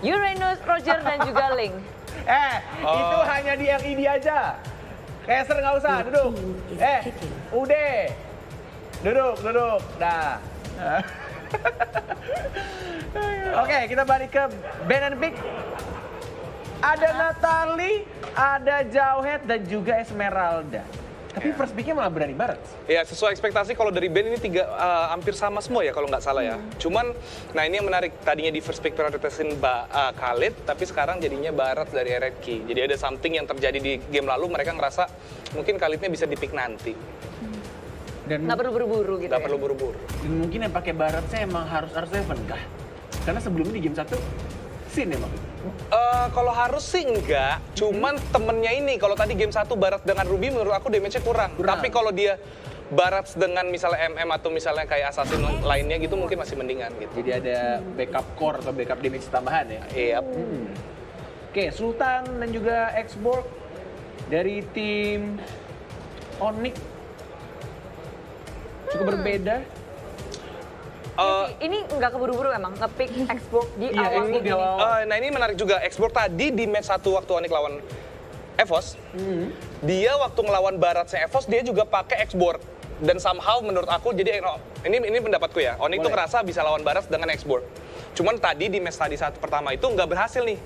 Uranus, Roger, dan juga Link. Itu hanya di yang ini aja. Caster nggak usah, duduk. Udah. Duduk. Dah. Oke, kita balik ke Ben and Pick. Ada Natalie, ada Jauhead, dan juga Esmeralda. Tapi first pick-nya malah berani banget. Ya, sesuai ekspektasi kalau dari Ben ini hampir sama semua ya kalau nggak salah ya. Cuman, nah ini yang menarik. Tadinya di first pick prioritasin Khalid, tapi sekarang jadinya Barat dari RRQ. Jadi ada something yang terjadi di game lalu, mereka ngerasa mungkin Khalidnya bisa di-pick nanti. Dan nggak perlu buru-buru gitu. Nggak perlu buru-buru. Dan mungkin yang pakai Barat saya emang harus Seven kah? Karena sebelumnya di game 1, Sin emang. Kalau harus sih enggak, cuman temennya ini kalau tadi game 1 Barat dengan Ruby menurut aku damage-nya kurang. Tapi kalau dia Barat dengan misalnya MM atau misalnya kayak Assassin lainnya gitu mungkin masih mendingan gitu. Jadi ada backup core atau backup damage tambahan ya? Iya. Oke, Sultan dan juga X-Borg dari tim Onyx cukup berbeda. Ini nggak keburu-buru emang, nge-pick X-Borg di awal game ini. Nah ini menarik juga, X-Borg tadi di match 1 waktu Onyx lawan EVOS, dia waktu ngelawan Baratnya EVOS, dia juga pakai X-Borg. Dan somehow menurut aku, jadi ini pendapatku ya, Onyx tuh ngerasa bisa lawan Barat dengan X-Borg. Cuman tadi di match tadi saat pertama itu nggak berhasil nih.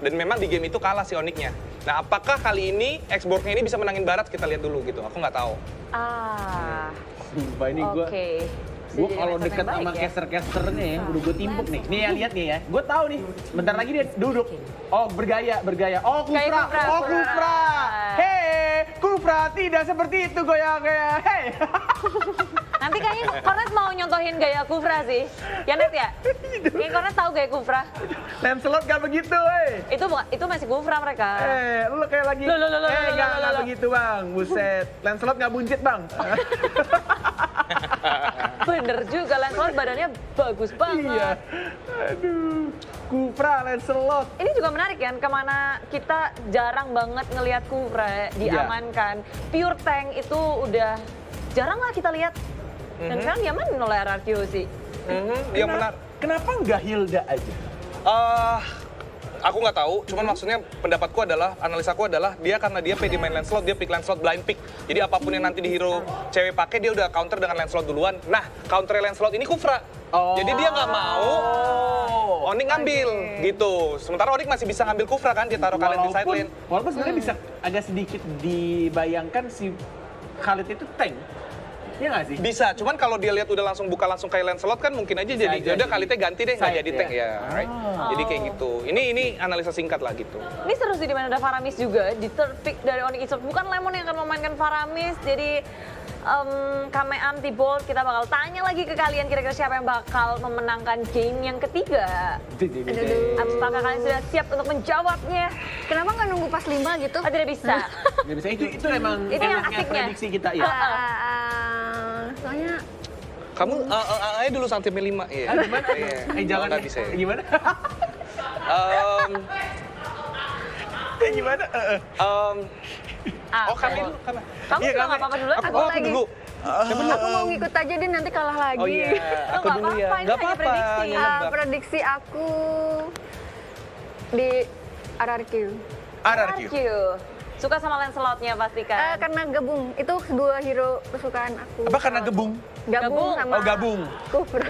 Dan memang di game itu kalah si Onyx-nya. Nah apakah kali ini X-Borg-nya ini bisa menangin Barat, kita lihat dulu gitu, aku nggak tahu. Sumpah ini gue kalau deket sama caster-casternya ya, udah gue timpuk nih. Nih ya, lihat nih ya. Gue tahu nih, bentar lagi dia duduk. Oh, bergaya. Oh, Kufra. Hei, Kufra tidak seperti itu goyang-goyang. Hei. Nanti kayaknya Kornet mau nyontohin gaya Kufra sih. Ya Net ya? Kayaknya Kornet tahu gaya Kufra. Lancelot gak begitu, Itu masih Kufra mereka. Lu kayak lagi. Gak begitu, Bang. Buset. Lancelot gak buncit, Bang. Bener juga, Lancelot badannya bagus banget. Iya. Aduh, Kufra, Lancelot. Ini juga menarik kan, kemana kita jarang banget ngelihat Kufra diamankan. Pure tank itu udah jarang lah kita lihat. Dan sekarang diamanin oleh RRQ sih. Yang benar. Kenapa nggak Hilda aja? Aku nggak tahu, cuman maksudnya pendapatku adalah, analisaku adalah dia karena dia pede main Lancelot, dia pick Lancelot blind pick. Jadi apapun yang nanti di hero cewek pakai, dia udah counter dengan Lancelot duluan. Nah, counter Lancelot ini Kufra. Jadi dia nggak mau Onyx ngambil gitu. Sementara Onyx masih bisa ngambil Kufra kan, dia taruh kalian di side lane. Walaupun sebenarnya bisa agak sedikit dibayangkan si Khalid itu tank. Iya nggak sih? Bisa, cuman kalau dia lihat udah langsung buka langsung kayak Lancelot kan mungkin aja jadi udah Khalidnya ganti deh, nggak jadi tank ya. Right? Jadi kayak gitu. Ini analisa singkat lah gitu. Ini seru sih dimana ada Faramis juga di third pick dari Onyx Esports. Bukan Lemon yang akan memainkan Faramis, jadi Kame Anti-Bolt, kita bakal tanya lagi ke kalian kira-kira siapa yang bakal memenangkan game yang ketiga. Apakah kalian sudah siap untuk menjawabnya? Kenapa nggak nunggu pas 5 gitu? Tidak bisa. Nggak bisa, itu emang Itu yang enaknya asiknya. prediksi kita ya. Soalnya Kamu aja dulu sampai 5. Iya. Gimana? Jangan nggak bisa. Ya. Gimana? Gimana? Kami dulu. Kamu Iya, juga nggak apa-apa dulu. Aku dulu. aku mau ngikut aja deh, nanti kalah lagi. Oh iya, aku nggak dulu ya. apa-apa, ini Nggak hanya apa-apa. prediksi. Ngebak. Prediksi aku di RRQ. RRQ. Suka sama Lancelotnya pastikan. Karena gabung, itu dua hero kesukaan aku. Apa karena gebung? Gabung sama Gabung. Kufra.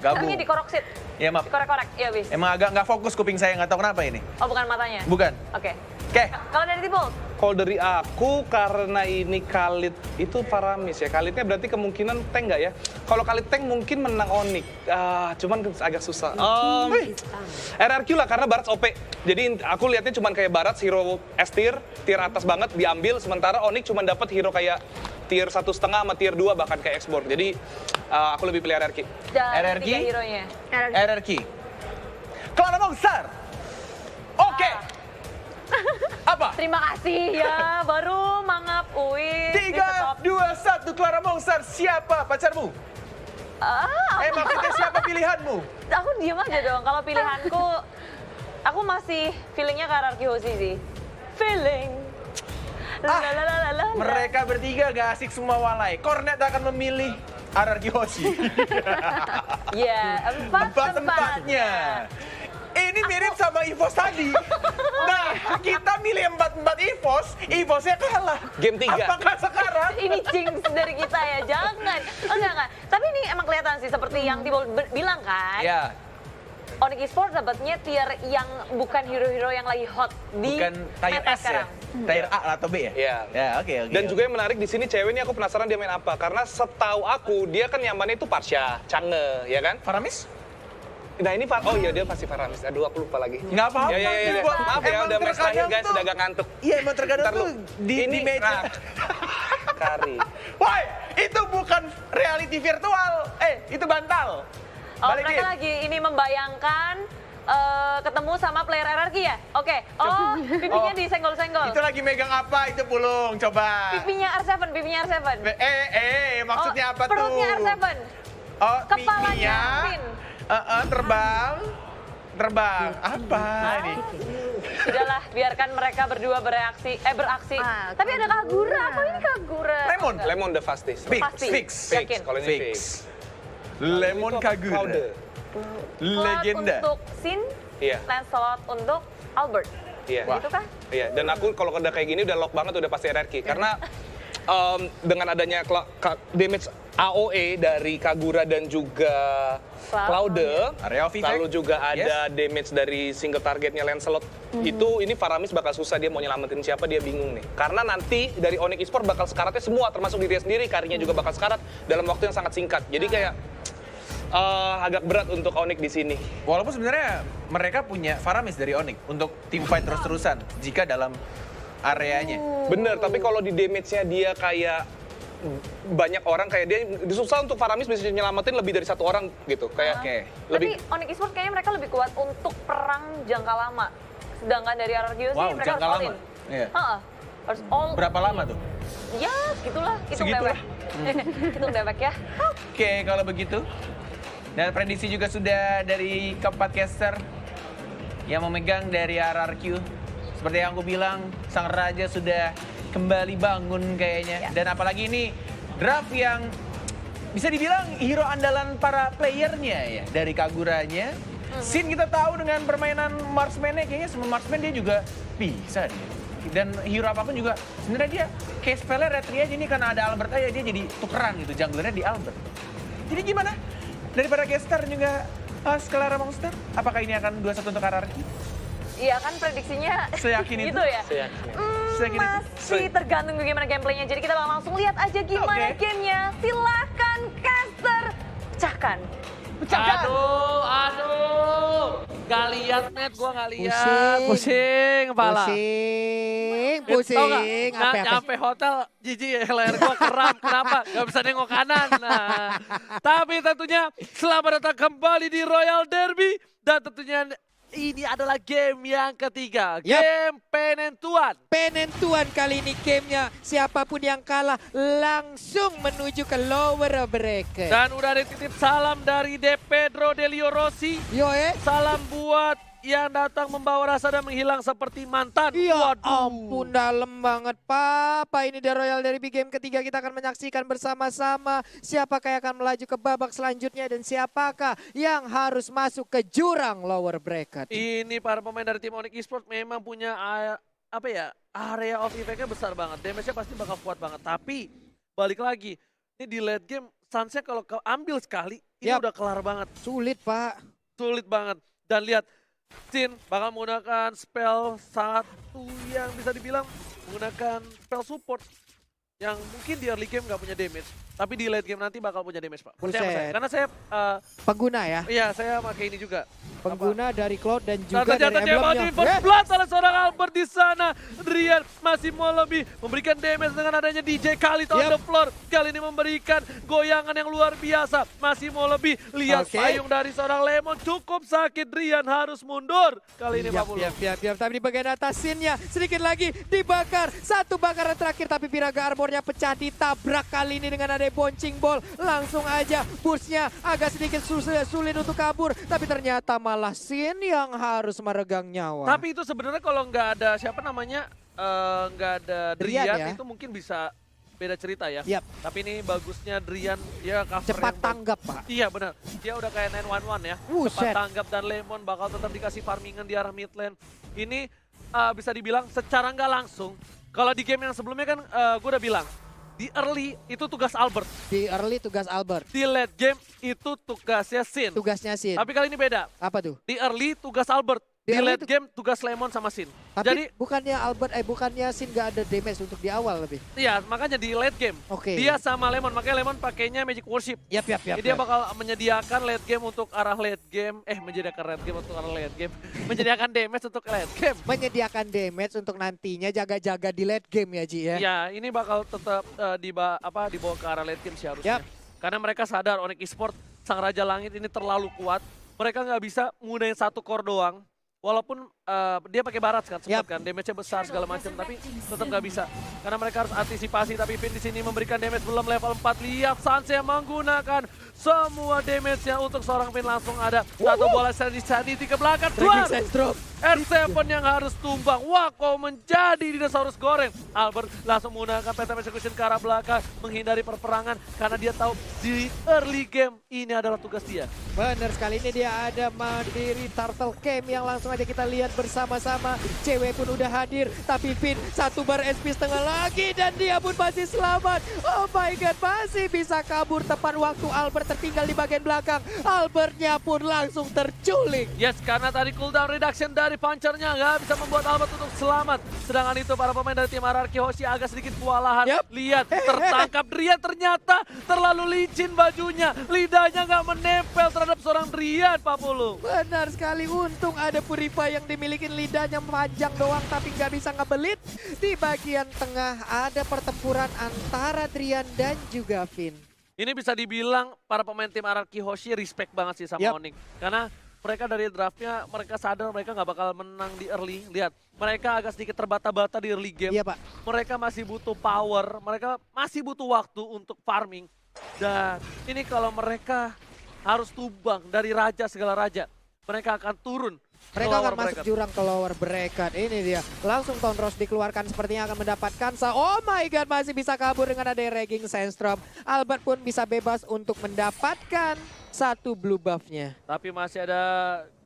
Gabung. Ini dikoroksit. Ya maaf. Dikorek-korek, ya bis. Emang agak nggak fokus kuping saya, nggak tahu kenapa ini. Oh bukan matanya? Bukan. Oke. Oke. Kalau dari Tibolt? Kalau dari aku, karena ini Khalid itu Faramis ya. Khalidnya berarti kemungkinan tank nggak ya? Kalau Khalid tank mungkin menang Onyx. Cuman agak susah. RRQ lah, karena Barat OP. Jadi aku lihatnya cuman kayak Barat hero S tier atas banget diambil. Sementara Onyx cuman dapat hero kayak tier 1,5 sama tier 2 bahkan kayak X-Borg. Jadi aku lebih pilih RRQ. Dari RRQ? 3 hero-nya. RRQ. Clara Mongsar. Oke. Apa? Terima kasih ya, baru mangap Uin. 3, 2, 1, Clara Mongsar. Siapa pacarmu? Maksudnya siapa pilihanmu? Aku diam aja dong. Kalau pilihanku, aku masih feelingnya ke RRQ Hoshi sih. Feeling. Lalalala. Mereka bertiga gak asik semua walai. Kornet akan memilih RRQ Hoshi. Ya, empat tempatnya. Ini mirip sama EVOS tadi. Nah, kita milih 44 EVOS, EVOS-nya kalah. Game 3. Apakah sekarang? Ini jinx dari kita ya, jangan. Oh, enggak. Tapi ini emang kelihatan sih seperti yang Tibol bilang kan. Ya, Onyx Esports dapatnya tier yang bukan hero-hero yang lagi hot di bukan tier meta S ya? sekarang. Tier A atau B ya? Iya. Ya, oke. Dan juga yang menarik di sini cewek ini aku penasaran dia main apa. Karena setahu aku dia kan nyamannya itu Parsha, Chang'e, ya kan? Faramis? Nah ini oh iya dia pasti Faramis. Aduh aku lupa lagi. Nggak apa-apa. Ya. Maaf ya Emang udah mes terakhir terkadang guys, tuh- udah agak ngantuk. Iya, emang terkadang Ntar tuh lu- di meja. nah, Kari. Woi, itu bukan reality virtual. Itu bantal. Oh, mereka lagi ini membayangkan ketemu sama player RRQ ya? Oke. Oh, pipinya disenggol-senggol. Itu lagi megang apa? Itu Pulung, coba. Pipinya R7, pipinya R7. Maksudnya apa tuh? Perutnya R7. Oh, Kepalanya pipinya, Finn. terbang. Apa ini? Sudahlah, biarkan mereka berdua beraksi. Tapi ada Kagura. Apa ini Kagura? Lemon the fastest. Pasti. Fix. Yakin. Kalau ini fix. Lemon Itu apa? Kagura. Powder. Legenda. Cloud untuk Sin, Iya. Lancelot untuk Albert. Iya. Gitu kah? Iya, dan aku kalau udah kayak gini udah lock banget udah pasti RRQ. Karena dengan adanya damage AOE dari Kagura dan juga Cloud, Area of effect. lalu juga ada damage dari single targetnya Lancelot. Ini Faramis bakal susah dia mau nyelamatin siapa dia bingung nih. Karena nanti dari Onyx Esports bakal sekaratnya semua termasuk dirinya sendiri, Karinya juga bakal sekarat dalam waktu yang sangat singkat. Jadi kayak agak berat untuk Onyx di sini. Walaupun sebenarnya mereka punya Faramis dari Onyx untuk team fight terus-terusan jika dalam areanya. Bener, tapi kalau di damage-nya dia kayak banyak orang kayak dia susah untuk Faramis bisa nyelamatin lebih dari satu orang gitu. Kayak Oke. lebih Tapi Onyx Esports kayaknya mereka lebih kuat untuk perang jangka lama. Sedangkan dari RRQ sih Wow, mereka jangka harus all lama. in. Iya. Heeh. Harus all Berapa lama tuh? Ya, segitulah. Hitung Segitulah. dewek. Hitung dewek ya. Oke, kalau begitu. Dan prediksi juga sudah dari keempat caster yang memegang dari RRQ. Seperti yang aku bilang, sang raja sudah kembali bangun kayaknya. Ya. Dan apalagi ini draft yang bisa dibilang hero andalan para playernya ya. Dari Kaguranya. Sin kita tahu dengan permainan marksman-nya, kayaknya semua marksman dia juga bisa dia. Dan hero apapun juga sebenarnya dia kayak spellnya retri aja ini karena ada Albert aja dia jadi tukeran gitu, junglernya di Albert. Jadi gimana? Daripada caster juga Skelara Monster, apakah ini akan 2-1 untuk RRQ? Iya kan prediksinya Seyakin itu? gitu ya. Seyakin itu? Masih tergantung gimana gameplaynya. Jadi kita bakal langsung lihat aja gimana Oke. gamenya. Silahkan caster pecahkan. Aduh. Gak lihat, Matt. Gua gak lihat. Pusing kepala. Tau nggak? Nyampe hotel, jijik ya, leher gua kram. Kenapa? Gak bisa nengok kanan. Nah, tapi tentunya selamat datang kembali di Royal Derby. Dan tentunya ini adalah game yang ketiga. Game penentuan. Penentuan kali ini gamenya, siapapun yang kalah langsung menuju ke lower bracket. Dan udah dititip salam dari De Pedro Delio Rossi. Salam buat yang datang membawa rasa dan menghilang seperti mantan. Ya ampun, dalam banget Papa. Ini di Royal Derby game ketiga, kita akan menyaksikan bersama-sama siapakah yang akan melaju ke babak selanjutnya dan siapakah yang harus masuk ke jurang lower bracket. Ini para pemain dari tim Onyx Esports memang punya area of effect-nya besar banget. Damage-nya pasti bakal kuat banget. Tapi balik lagi, ini di late game Sunsnya kalau ambil sekali, ini udah kelar banget. Sulit Pak. Sulit banget. Dan lihat, Sin bakal menggunakan spell satu yang bisa dibilang menggunakan spell support yang mungkin di early game nggak punya damage, tapi di late game nanti bakal punya damage, Pak. Percaya sama saya. Karena saya pengguna ya? Iya, saya pakai ini juga. Pengguna dari Cloud dan juga ternyata dari dia mau emblemnya. di first blood oleh seorang Albert di sana. Drian masih mau lebih memberikan damage dengan adanya DJ Khalid on the floor. Kali ini memberikan goyangan yang luar biasa. Masih mau lebih. Lihat payung dari seorang Lemon cukup sakit. Drian harus mundur. Kali ini Pak Pulu. Tapi di bagian atas Sinnya sedikit lagi dibakar. Satu bakaran terakhir tapi Piraga armornya pecah, ditabrak kali ini dengan ada bouncing ball. Langsung aja burstnya agak sedikit sulit untuk kabur. Tapi ternyata malah Sin yang harus meregang nyawa. Tapi itu sebenarnya kalau nggak ada siapa namanya, nggak ada Drian Drian ya? itu mungkin bisa beda cerita ya. Yap. Tapi ini bagusnya Drian, dia cover Cepat yang tanggap, Pak. Iya benar, dia udah kayak 911 ya. Buset. Cepat tanggap dan Lemon bakal tetap dikasih farmingan di arah mid lane. Ini bisa dibilang secara nggak langsung, kalau di game yang sebelumnya kan gue udah bilang, di early itu tugas Albert. Di early tugas Albert. Di late game itu tugasnya Sin. Tugasnya Sin. Tapi kali ini beda. Apa tuh? Di early tugas Albert. Di Di early late game tugas Lemon sama Sin. Tapi Jadi bukannya Sin nggak ada damage untuk di awal lebih. iya, makanya di late game. Oke. Dia sama Lemon, makanya Lemon pakainya Magic Worship. Yap. Jadi dia bakal menyediakan late game untuk arah late game. Menyediakan late game untuk arah late game. Menyediakan damage untuk late game. Menyediakan damage untuk nantinya jaga-jaga di late game ya Ji ya. Ya, ini bakal tetap dibawa ke arah late game sih harusnya. Yap. Karena mereka sadar Onyx Esports, Sang Raja Langit ini terlalu kuat. Mereka nggak bisa menggunakan satu core doang. Walaupun dia pakai barat kan, sempat kan, damage-nya besar segala macam, tapi tetap nggak bisa. Karena mereka harus antisipasi, tapi Finn di sini memberikan damage belum level 4. Lihat Sanse menggunakan semua damage-nya untuk seorang Finn, langsung ada satu bola sanity ke belakang. R7 yang harus tumbang. Wah, kok menjadi dinosaurus goreng. Albert langsung menggunakan Phantom Execution ke arah belakang, menghindari perperangan karena dia tahu di early game ini adalah tugas dia. Benar sekali, ini dia ada Mandiri Turtle Camp yang langsung aja kita lihat bersama-sama. Cewek pun udah hadir, tapi Finn satu bar SP setengah lagi dan dia pun masih selamat. Oh my god, masih bisa kabur tepat waktu Albert tertinggal di bagian belakang. Albertnya pun langsung terculik. Yes, karena tadi cooldown reduction dari punchernya nggak bisa membuat Albert untuk selamat. Sedangkan itu para pemain dari tim RRQ Hoshi agak sedikit kewalahan. Yap. Lihat, tertangkap Drian ternyata terlalu licin bajunya. Lidahnya nggak menempel terhadap seorang Drian, Pak Pulu. Benar sekali, untung ada Purify yang dimiliki lidahnya panjang doang tapi nggak bisa ngebelit. Di bagian tengah ada pertempuran antara Drian dan juga Finn. Ini bisa dibilang para pemain tim RRQ Hoshi respect banget sih sama Onyx. Karena mereka dari draftnya, mereka sadar mereka nggak bakal menang di early. Lihat, mereka agak sedikit terbata-bata di early game. Iya, Pak. Mereka masih butuh power, mereka masih butuh waktu untuk farming. Dan ini kalau mereka harus tumbang dari raja segala raja, mereka akan turun. Mereka akan masuk jurang ke lower bracket. Ini dia. Langsung Tone Rose dikeluarkan, sepertinya akan mendapatkan oh my god, masih bisa kabur dengan ada Regging Sandstorm. Albert pun bisa bebas untuk mendapatkan satu blue buff-nya. Tapi masih ada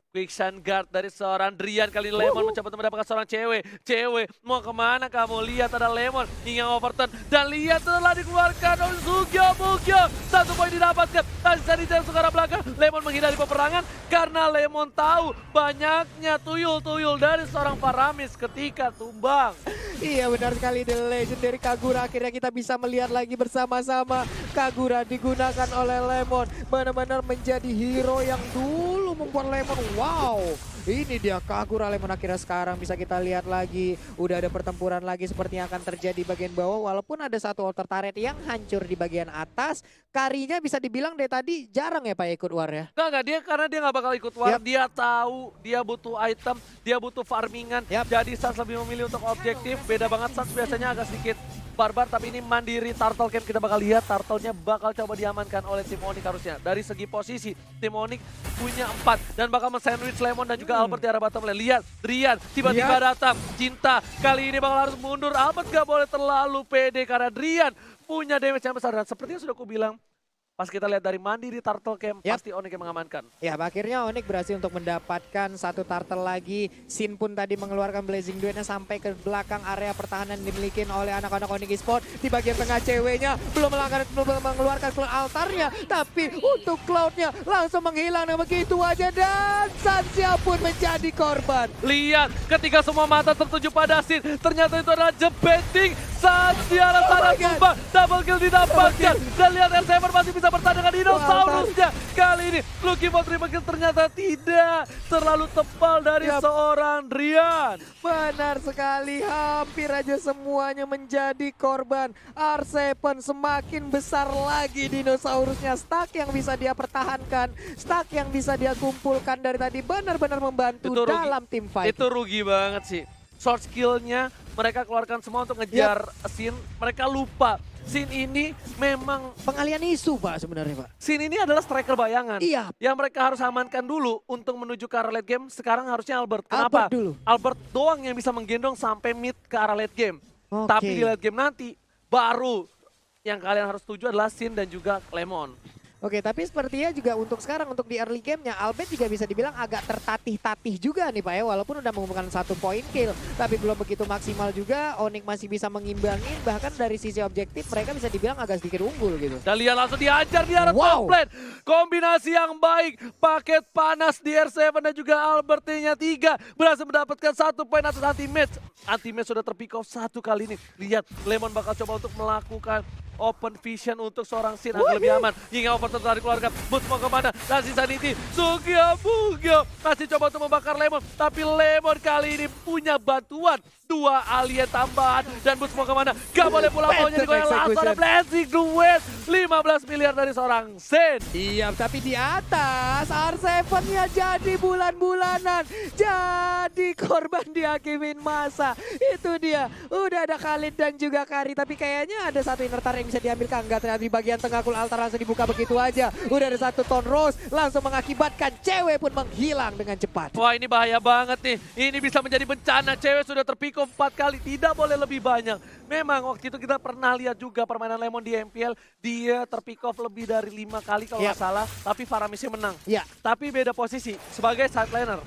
Quicksand Guard dari seorang Drian. Kali ini Lemon mencoba mendapatkan seorang cewek. Cewek, mau kemana kamu? Lihat ada Lemon hingga overturn. Dan lihat telah dikeluarkan Sugyo Mugyo. 1 poin didapatkan. Tadi langsung ke arah belakang. Lemon menghindari peperangan karena Lemon tahu banyaknya tuyul-tuyul dari seorang Paramis ketika tumbang. Iya, benar sekali, The Legendary Kagura. Akhirnya kita bisa melihat lagi bersama-sama. Kagura digunakan oleh Lemon. Benar-benar menjadi hero yang dulu membuat Lemon wow. Ini dia Kagura Lemon akhirnya sekarang bisa kita lihat lagi. Udah ada pertempuran lagi sepertinya akan terjadi bagian bawah. Walaupun ada satu altar turret yang hancur di bagian atas. Karinya bisa dibilang dari tadi jarang ya Pak ikut war ya? Enggak, dia karena dia nggak bakal ikut war. Dia tahu dia butuh item, dia butuh farmingan. Jadi Sans lebih memilih untuk objektif. Beda banget Sans biasanya agak sedikit barbar, tapi ini Mandiri Turtle Camp. Kita bakal lihat Turtle-nya bakal coba diamankan oleh tim Onyx harusnya. Dari segi posisi, tim Onyx punya 4 dan bakal men-sandwich Lemon dan juga Albert di arah bottom lane. Lihat, Drian tiba-tiba datang. Cinta kali ini bakal harus mundur. Albert gak boleh terlalu pede karena Drian punya damage yang besar. Dan seperti yang sudah aku bilang, pas kita lihat dari Mandiri Turtle Camp, pasti Onyx yang mengamankan. Ya, akhirnya Onyx berhasil untuk mendapatkan satu turtle lagi. Sin pun tadi mengeluarkan Blazing Duet-nya sampai ke belakang area pertahanan dimiliki oleh anak-anak Onyx Esports. Di bagian tengah ceweknya belum mengeluarkan cloud altarnya, tapi untuk cloudnya langsung menghilang begitu aja dan Sansia pun menjadi korban. Lihat, ketika semua mata tertuju pada Sin, ternyata itu adalah jebeting Sansia Lasara tumbang. Double kill didapatkan. Dan lihat R7 masih bisa bertahan dengan dinosaurusnya. Kali ini Lucky for triple kill ternyata tidak terlalu tebal dari seorang Drian. Benar sekali, hampir aja semuanya menjadi korban. R7 semakin besar lagi dinosaurusnya. Stack yang bisa dia pertahankan, stack yang bisa dia kumpulkan dari tadi benar-benar membantu dalam tim fight. Itu rugi banget sih. Short skill-nya mereka keluarkan semua untuk ngejar Sin. Mereka lupa Sin ini memang pengalian isu Pak sebenarnya Pak. Sin ini adalah striker bayangan. Iya. Yang mereka harus amankan dulu untuk menuju ke arah late game. Sekarang harusnya Albert. Kenapa? Albert dulu. Albert doang yang bisa menggendong sampai mid ke arah late game. Tapi di late game nanti baru yang kalian harus tuju adalah Sin dan juga Lemon. Oke, tapi sepertinya juga untuk sekarang, untuk di early game-nya, Albert juga bisa dibilang agak tertatih-tatih juga nih Pak ya. Walaupun udah mengumpulkan 1 point kill, tapi belum begitu maksimal juga. Onyx masih bisa mengimbangin, bahkan dari sisi objektif mereka bisa dibilang agak sedikit unggul gitu. Dan lihat langsung dihajar di arah top lane. Kombinasi yang baik, paket panas di R7 dan juga Albert-nya 3. Berhasil mendapatkan 1 poin atas Anti-Match. Anti-Match sudah terpick off 1 kali ini. Lihat, Lemon bakal coba untuk melakukan open vision untuk seorang Sin agar lebih aman. Hingga over tertarik keluarga. Boots mau kemana? Dan sisa Niti. Sugiyabugyo masih coba untuk membakar Lemon. Tapi Lemon kali ini punya bantuan. 2 alien tambahan. Dan Boots mau kemana? Gak boleh pulang maunya digoyang langsung. Ada blessing duet. 15 miliar dari seorang Sin. Iya, tapi di atas R7-nya jadi bulan-bulanan. Jadi korban dihakimin masa. Itu dia. Udah ada Khalid dan juga Kari. Tapi kayaknya ada satu inner turret yang bisa diambilkan. Enggak, ternyata di bagian tengah Kul Altar langsung dibuka begitu aja. Udah ada 1 ton Rose. Langsung mengakibatkan cewek pun menghilang dengan cepat. Wah, ini bahaya banget nih. Ini bisa menjadi bencana. Cewek sudah terpick 4 kali, tidak boleh lebih banyak. Memang waktu itu kita pernah lihat juga permainan Lemon di MPL, dia terpick off lebih dari 5 kali kalau nggak salah, tapi Faramisnya menang. Tapi beda posisi, sebagai side laner.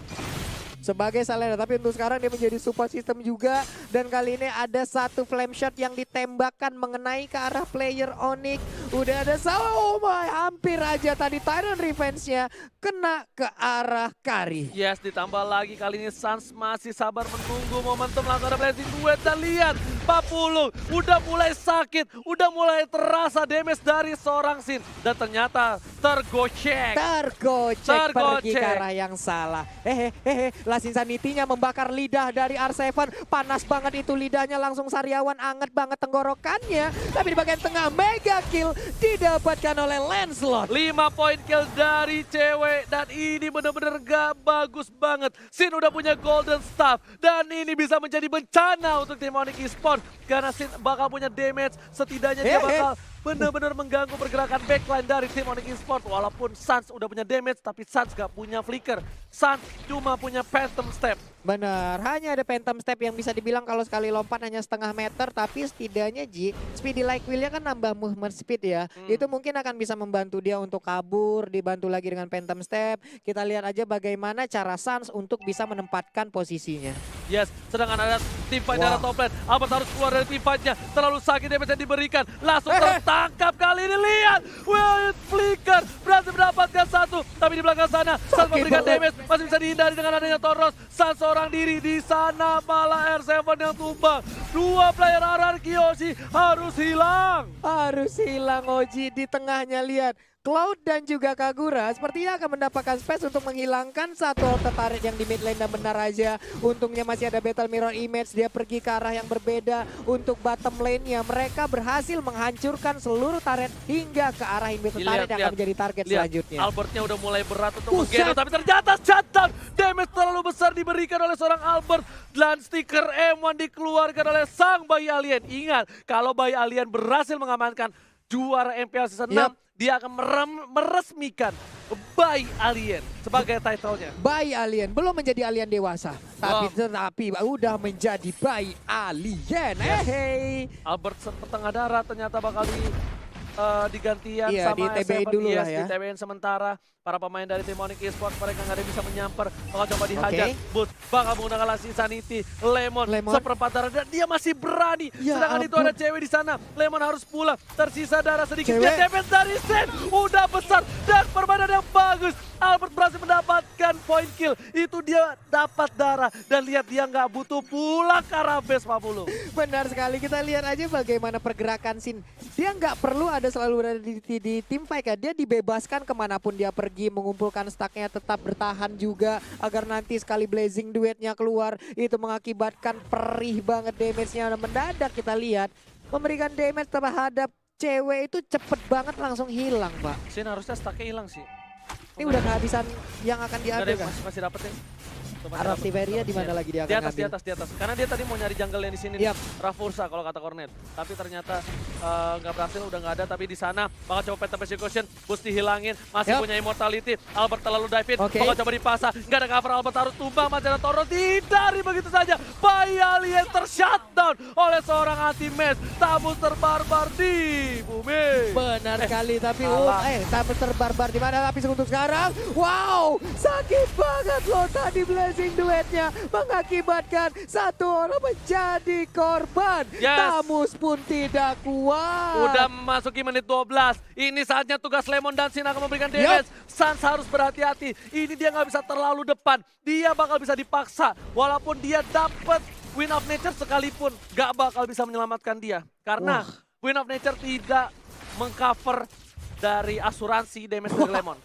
Sebagai Salena, tapi untuk sekarang dia menjadi support system juga. Dan kali ini ada 1 flame shot yang ditembakkan mengenai ke arah player Onyx. Udah ada oh my, hampir aja tadi Tyrant Revenge-nya kena ke arah Kari. Yes, ditambah lagi kali ini Sans masih sabar menunggu momentum langsung ada blessing duet. Dan lihat, 40 udah mulai sakit, udah mulai terasa damage dari seorang Sin. Dan ternyata tergocek Pergi ke arah yang salah. Lasin Sanity-nya membakar lidah dari R7. Panas banget itu lidahnya, langsung sariawan, anget banget tenggorokannya. Tapi di bagian tengah mega kill didapatkan oleh Lancelot. 5 poin kill dari cewek dan ini bener-bener gak bagus banget. Sin udah punya golden staff dan ini bisa menjadi bencana untuk tim Onyx Esports karena Sin bakal punya damage, setidaknya dia bakal benar-benar mengganggu pergerakan backline dari tim Onyx Esports. Walaupun Sans udah punya damage, tapi Sans gak punya flicker. Sans cuma punya Phantom Step. Benar, hanya ada Phantom Step yang bisa dibilang kalau sekali lompat hanya setengah meter, tapi setidaknya Speedy Like Will-nya kan nambah movement speed ya. Itu mungkin akan bisa membantu dia untuk kabur, dibantu lagi dengan Phantom Step. Kita lihat aja bagaimana cara Sans untuk bisa menempatkan posisinya. Yes, sedangkan ada tim fight dari top lane. Albert harus keluar dari tim fight-nya. Terlalu sakit damage yang diberikan. Langsung tertangkap kali ini, lihat. Wild Flicker berhasil mendapatkan 1. Tapi di belakang sana, Sans memberikan damage. Masih bisa dihindari dengan adanya Toros. Sans seorang diri di sana, malah R7 yang tumbang. 2 player RR Kiyoshi harus hilang. Harus hilang Oji, di tengahnya lihat. Cloud dan juga Kagura sepertinya akan mendapatkan space untuk menghilangkan 1 auto turret yang di mid lane dan benar aja. Untungnya masih ada Battle Mirror Image, dia pergi ke arah yang berbeda. Untuk bottom lane-nya mereka berhasil menghancurkan seluruh turret hingga ke arah inhibitor turret yang akan menjadi target selanjutnya. Albertnya udah mulai berat untuk menggendong, tapi ternyata shutdown. Damage terlalu besar diberikan oleh seorang Albert dan stiker M1 dikeluarkan oleh sang bayi alien. Ingat, kalau bayi alien berhasil mengamankan juara MPL Season 6, dia akan meresmikan Bayi Alien sebagai title-nya. Bayi Alien, belum menjadi alien dewasa, tapi udah menjadi Bayi Alien. Albert setengah darah ternyata bakal digantian sama di TBN dulu lah ya. Di TBN sementara. Para pemain dari tim Onyx Esports mereka nggak ada bisa menyamper. Bakal coba dihajar. Boots bakal menggunakan Lasin Sanity. Lemon seperempat darah dan dia masih berani. Sedangkan itu ada cewek di sana. Lemon harus pulang. Tersisa darah sedikit. Dia damage dari Sen. Udah besar dan permainan yang bagus. Albert berhasil mendapatkan point kill. Itu dia dapat darah. Dan lihat dia nggak butuh pulang ke arah base 40. Benar sekali. Kita lihat aja bagaimana pergerakan Sin. Dia nggak perlu ada selalu berada di tim fight kan. Dia dibebaskan kemanapun dia pergi. Mengumpulkan stacknya, tetap bertahan juga. Agar nanti sekali blazing duetnya keluar. Itu mengakibatkan perih banget damage-nya. Mendadak kita lihat. Memberikan damage terhadap cewek itu cepet banget langsung hilang, Pak. Sin harusnya stacknya hilang sih. Ini udah kehabisan yang akan diambil kan? Masih dapet nih. Arah Siberia di mana lagi dia akan ngambil? Di atas. Karena dia tadi mau nyari jungle yang di sini. Rafursa kalau kata Cornet. Tapi ternyata nggak berhasil, udah nggak ada. Tapi di sana bakal coba Phantom Persecution, boost dihilangin, masih punya immortality. Albert terlalu dive in, bakal coba dipasang, nggak ada cover, Albert harus tumbang, masih ada Toro, tidak begitu saja. Bayi Alien tershutdown oleh seorang anti-match, tabus terbarbar di bumi. Benar sekali, tapi tabus terbarbar di mana? Tapi untuk sekarang, wow, sakit banget loh tadi Blazing Duetnya mengakibatkan satu orang menjadi korban. Tamus pun tidak kuat. Udah memasuki menit 12. Ini saatnya tugas Lemon dan Sin akan memberikan damage. Sans harus berhati-hati. Ini dia nggak bisa terlalu depan. Dia bakal bisa dipaksa. Walaupun dia dapat Win of Nature sekalipun, nggak bakal bisa menyelamatkan dia. Karena Win of Nature tidak mengcover dari asuransi damage dari Lemon.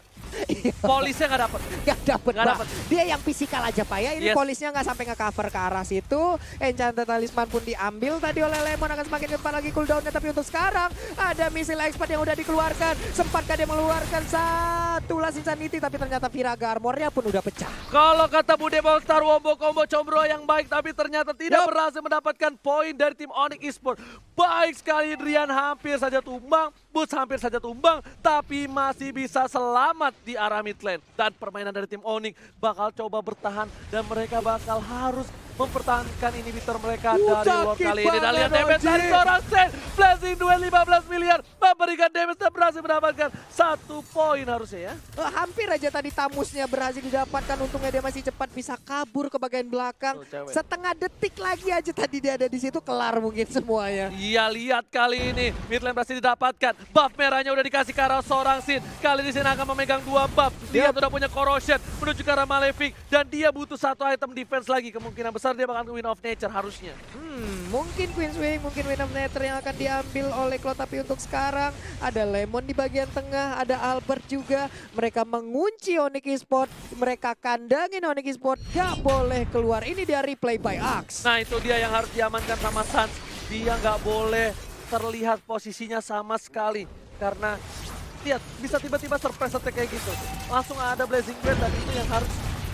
Polisnya nggak dapet. Nggak dapet. Dia yang fisikal aja Pak ya. Ini polisnya nggak sampai nge-cover ke arah situ. Enchanted Talisman pun diambil tadi oleh Lemon, akan semakin cepat lagi cooldownnya. Tapi untuk sekarang ada misil expert yang udah dikeluarkan. Sempatkah dia mengeluarkan satu Last Insanity, tapi ternyata Viraga armornya pun udah pecah. Kalau kata Bude Monster, wombo combo combro yang baik, tapi ternyata tidak berhasil mendapatkan poin dari tim Onyx Esports. Baik sekali, Drian hampir saja tumbang, Boots hampir saja tumbang, tapi masih bisa selamat di arah mid lane. Dan permainan dari tim Onyx bakal coba bertahan dan mereka bakal harus mempertahankan inhibitor mereka dari Lord kali ini. Dan lihat damage dari seorang Sen. Blazing Duel 15 miliar memberikan damage dan berhasil mendapatkan 1 poin harusnya ya. Hampir aja tadi Tamusnya berhasil didapatkan, untungnya dia masih cepat bisa kabur ke bagian belakang. Setengah detik lagi aja tadi dia ada di situ, kelar mungkin semuanya. Iya, lihat kali ini mid lane berhasil didapatkan. Buff merahnya udah dikasih ke arah seorang Sin. Kali ini Sin akan memegang 2 buff. Dia udah punya Corrosion menuju ke arah Malefic dan dia butuh 1 item defense lagi. Kemungkinan besar dia bakal Win of Nature harusnya. Mungkin Queensway, mungkin Win of Nature yang akan diambil oleh Cloud. Tapi untuk sekarang ada Lemon di bagian tengah, ada Albert juga. Mereka mengunci Onyx Esports, mereka kandangin Onyx Esports, gak boleh keluar. Ini dia replay by Axe. Nah itu dia yang harus diamankan sama Sans. Dia nggak boleh terlihat posisinya sama sekali. Karena lihat, bisa tiba-tiba surprise attack kayak gitu. Langsung ada Blazing Blade dan itu yang harus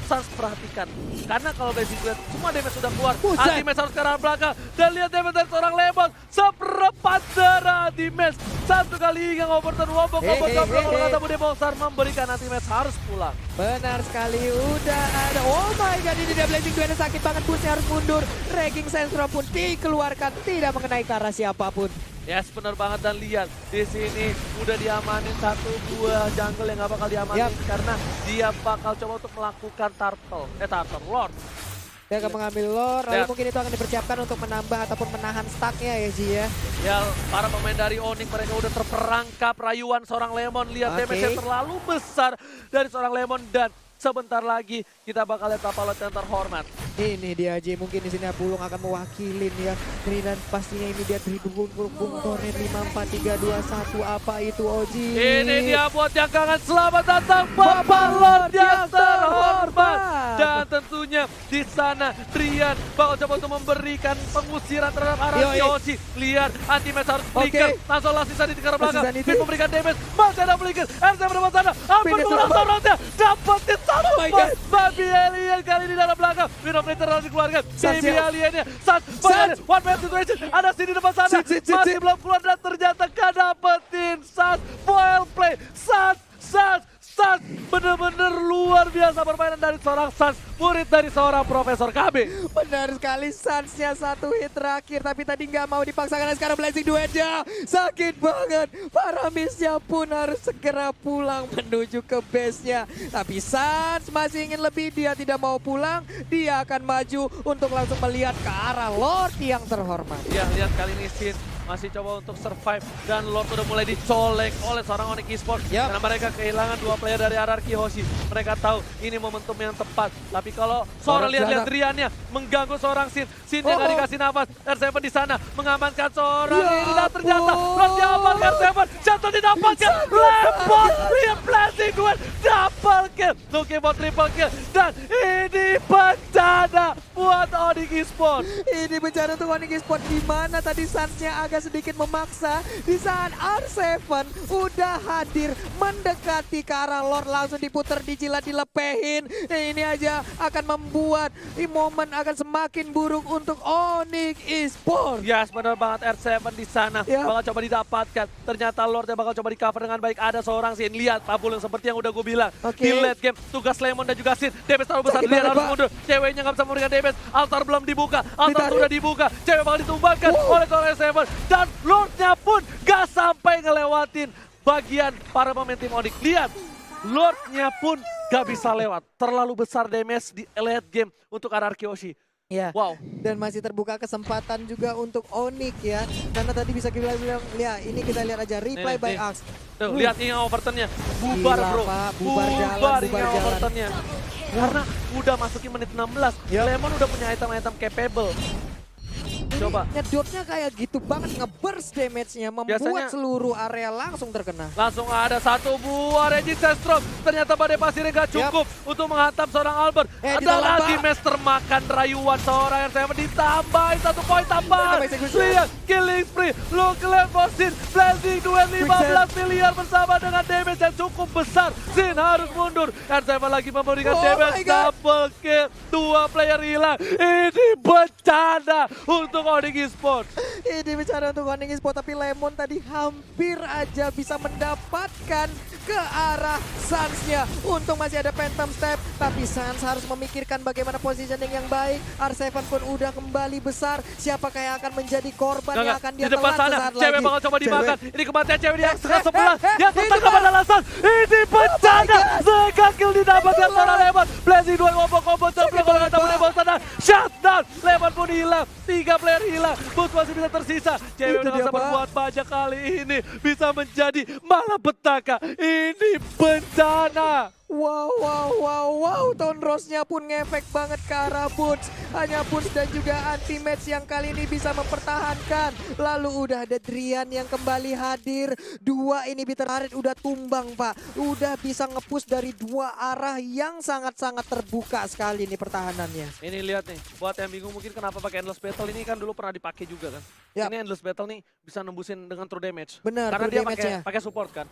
Sans perhatikan. Karena kalau Blazing Blade semua damage sudah keluar, anti-match harus ke arah belakang. Dan lihat damage dari seorang Lemon, seperempat darah anti-match. Satu kali yang overturn wombo combo combro, kalau kata Bude Monster memberikan anti-match harus pulang. Benar sekali, udah ada. Oh my god, ini dia Blazing Blade sakit banget, Busnya harus mundur. Ragging Sensor pun dikeluarkan, tidak mengenai ke arah siapapun. Yes, benar banget. Dan lihat di sini udah diamanin 1-2 jungle yang gak bakal diamanin karena dia bakal coba untuk melakukan turtle Lord. Dia akan mengambil Lord, lalu mungkin itu akan dipersiapkan untuk menambah ataupun menahan stacknya ya Ji ya. Ya, para pemain dari Onyx mereka udah terperangkap rayuan seorang Lemon. Lihat damage-nya terlalu besar dari seorang Lemon dan sebentar lagi kita bakal lihat Tapalot yang terhormat. Ini dia Ji, mungkin di sini Bulung akan mewakilin ya. Dan pastinya ini dia didukung Bung Tornet 5, 4, 3, 2, 1. Apa itu Oji? Ini dia buat yang kangen, selamat datang Tapalot yang terhormat. Dan tentunya di sana Drian bakal coba untuk memberikan pengusiran terhadap arah Yoshi. Lihat anti-match harus flicker. Langsung sisa di arah belakang. Fit memberikan damage. Masih ada flicker. RC berdepan sana. Hampir mengurang sorotnya. Dapetin satu poin. Baby Alien kali ini dalam belakang. Win of Nature harus dikeluarkan. Baby Aliennya. Sans. One man situation. Ada sini depan sana. Masih belum keluar dan ternyata gak dapetin Sans. Foil play. Sans. Bener-bener luar biasa permainan dari seorang Sans, murid dari seorang Profesor KB. Benar sekali, Sansnya 1 hit terakhir, tapi tadi nggak mau dipaksakan. Sekarang Blazing Duetnya sakit banget. Paramisnya pun harus segera pulang menuju ke base-nya. Tapi Sans masih ingin lebih, dia tidak mau pulang. Dia akan maju untuk langsung melihat ke arah Lord yang terhormat. Ya, lihat kali ini Sin masih coba untuk survive dan Lord udah mulai dicolek oleh seorang Onyx Esports karena mereka kehilangan 2 player dari RRQ Hoshi. Mereka tahu ini momentum yang tepat, tapi kalau seorang lihat Driannya mengganggu seorang Sinnya gak dikasih nafas. R7 di sana mengamankan seorang ini dan ternyata Lord diamal R7 jatuh didapatkan. Lepot lihat Blazing Duel double kill, looking for triple kill dan ini bencana buat Onyx Esports. Ini bencana untuk Onyx Esports, di mana tadi Sansnya agak agak sedikit memaksa di saat R7 udah hadir mendekati ke arah Lord, langsung diputer, dijilat, dilepehin. Ini aja akan membuat momen akan semakin buruk untuk Onyx Esports. Yes, benar banget. R7 di sana bakal coba didapatkan. Ternyata Lordnya bakal coba di cover dengan baik. Ada seorang Sin, lihat Pabul yang seperti yang udah gue bilang. Di late game, tugas Lemon dan juga Sin. Damage terlalu besar, dia harus mundur. Ceweknya nggak bisa memberikan damage. Altar belum dibuka, altar sudah dibuka. Cewek bakal ditumbangkan oleh R7. Dan Lordnya pun gak sampai ngelewatin bagian para pemain tim Onyx. Lihat, Lordnya pun gak bisa lewat. Terlalu besar damage di late game untuk RRQ Oshi. Ya, wow. Dan masih terbuka kesempatan juga untuk Onyx ya. Karena tadi bisa kita bilang, ya ini kita lihat aja replay by Axe. Tuh, lihat ini Overton-nya. Bubar gila, bro. Pak. Bubar jalan. Overton-nya. Karena udah masukin menit 16. Lemon udah punya item-item capable. Coba. Nyedotnya kayak gitu banget, nge-burst damage-nya, membuat Biasanya, seluruh area langsung terkena. Langsung ada satu buah resistance drop. Ternyata badai pasirnya gak cukup untuk menghantam seorang Albert. Ada lagi Master makan rayuan seorang R7, ditambahin 1 poin tambahan. Lihat, killing spree, look left for Sin, blazing duel 15 miliar bersama dengan damage yang cukup besar. Sin harus mundur, R7 lagi memberikan damage double kill. 2 player hilang, ini bencana untuk Onyx Esports. Ini bicara untuk Onyx Esports, tapi Lemon tadi hampir aja bisa mendapatkan ke arah Suns-nya. Untung masih ada Phantom Step, tapi Suns harus memikirkan bagaimana positioning yang baik. R7 pun udah kembali besar. Siapakah yang akan menjadi korban yang akan dia di depan telan sana, sesaat cewek lagi. bakal coba dimakan. Ini kematian cewek di setengah 11. Yang tertangkap adalah Suns. Ini bencana. Second kill didapatkan seorang Lemon. Blazing duel combo coplok kalau kata Lemon sana. Shutdown. Lemon pun hilang. 3 player hilang. Boots masih bisa tersisa. Cewek udah bisa berbuat banyak kali ini. Bisa menjadi malapetaka. Ini bencana. Wow. Tone Rose-nya pun ngefek banget ke arah Boots. Hanya Boots dan juga anti-match yang kali ini bisa mempertahankan. Lalu udah ada Drian yang kembali hadir. 2 inhibitor turret udah tumbang, Pak. Udah bisa nge-push dari 2 arah yang sangat-sangat terbuka sekali nih pertahanannya. Ini lihat nih, buat yang bingung mungkin kenapa pakai Endless Battle ini kan dulu pernah dipakai juga kan. Ini Endless Battle nih bisa nembusin dengan true damage. Benar, karena dia pakai support kan.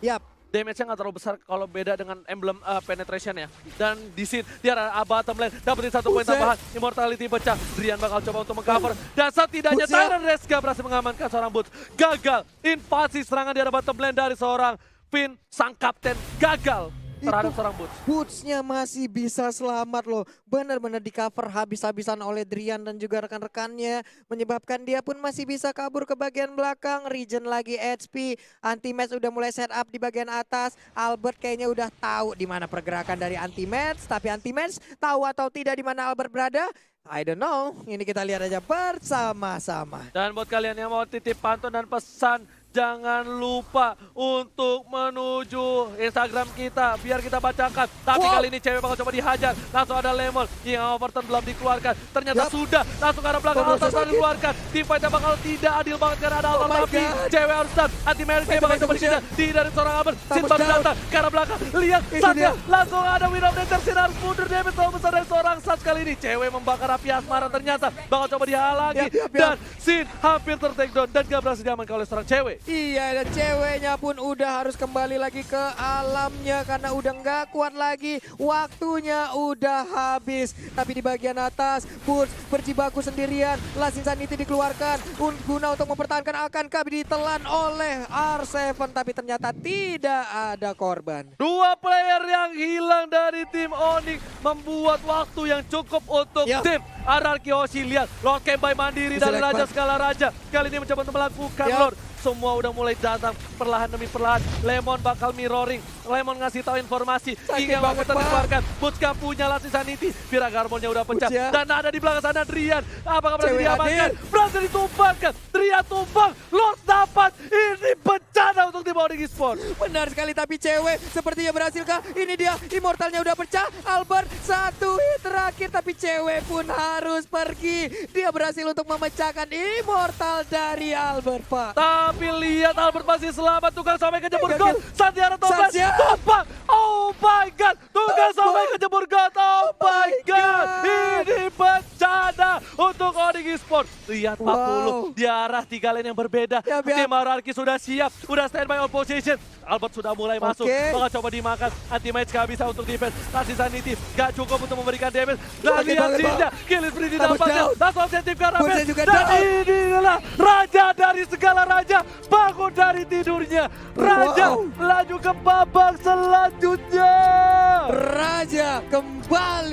Damage-nya nggak terlalu besar kalau beda dengan emblem penetration ya. Dan di sini dia ada bottom lane, dapetin 1 poin tambahan, immortality pecah. Drian bakal coba untuk mengcover. Dan setidaknya Tyrant Reska berhasil mengamankan seorang Boots. Gagal invasi serangan di arah bottom lane dari seorang Finn, sang kapten, gagal terhadap seorang Boots. Boots-nya masih bisa selamat loh. Benar-benar di cover habis-habisan oleh Drian dan juga rekan-rekannya. Menyebabkan dia pun masih bisa kabur ke bagian belakang. Regen lagi HP. Anti-match udah mulai set up di bagian atas. Albert kayaknya udah tahu di mana pergerakan dari anti-match. Tapi anti-match tahu atau tidak di mana Albert berada? I don't know. Ini kita lihat aja bersama-sama. Dan buat kalian yang mau titip pantun dan pesan, jangan lupa untuk menuju Instagram kita biar kita bacakan. Tapi kali ini cewek bakal coba dihajar. Langsung ada Lemon yang Overton belum dikeluarkan. Ternyata sudah langsung ke arah belakang. Altar sudah dikeluarkan. Team fight bakal tidak adil banget karena ada Altar. Tapi cewek harus stun. Anti-Mary bakal coba dikejar. Dari seorang Albert. Sin baru datang ke arah belakang. Lihat saatnya langsung ada Win of Nature. Sin harus mundur. Damage terlalu besar dari seorang Suns kali ini. Cewek membakar api asmara. Ternyata bakal coba dihalangi. Dan Sin hampir ter-takedown dan gak berhasil diamankan oleh seorang cewek. Iya, dan ceweknya pun udah harus kembali lagi ke alamnya karena udah nggak kuat lagi. Waktunya udah habis. Tapi di bagian atas, Boots berjibaku sendirian. Last Insanity dikeluarkan guna untuk mempertahankan, akankah ditelan oleh R7. Tapi ternyata tidak ada korban. 2 player yang hilang dari tim Onyx membuat waktu yang cukup untuk tim RRQ Oshi. Lihat, Lord Kembai mandiri dari Raja Skala Raja. Kali ini mencoba untuk melakukan Lord. Semua udah mulai datang perlahan demi perlahan. Lemon bakal mirroring. Lemon ngasih tahu informasi. Hingga waktu dikeluarkan. Butska punya Last Insanity. Viraga Armornya udah pecah. Dan ada di belakang sana Drian. Apakah berhasil diamankan? Berhasil ditumbangkan. Drian tumbang. Lord dapat. Ini bencana untuk tim Onyx Esports. Benar sekali, tapi cewek sepertinya berhasilkah? Ini dia, immortalnya udah pecah. Albert 1 hit terakhir, tapi cewek pun harus pergi. Dia berhasil untuk memecahkan immortal dari Albert, Pak. Tapi lihat Albert masih selamat. Tukang sampai kejebur gol. Santiara Topaz tumpang. Oh my god. Tukang sampai kejebur gol. Oh my god. Ini bencana untuk Onyx Esports. Lihat 40 di arah 3 lane yang berbeda. Tim RRQ sudah siap, udah standby on position. Albert sudah mulai masuk, bakal coba dimakan. Anti-match gak bisa untuk defense. Nanti Sanity gak cukup untuk memberikan damage. Dan lihat Sinja, kill spree didapatkan. Langsung sensitif ke Raven. Dan inilah raja dari segala raja. Bangun dari tidurnya. Raja laju ke babak selanjutnya. Raja kembali.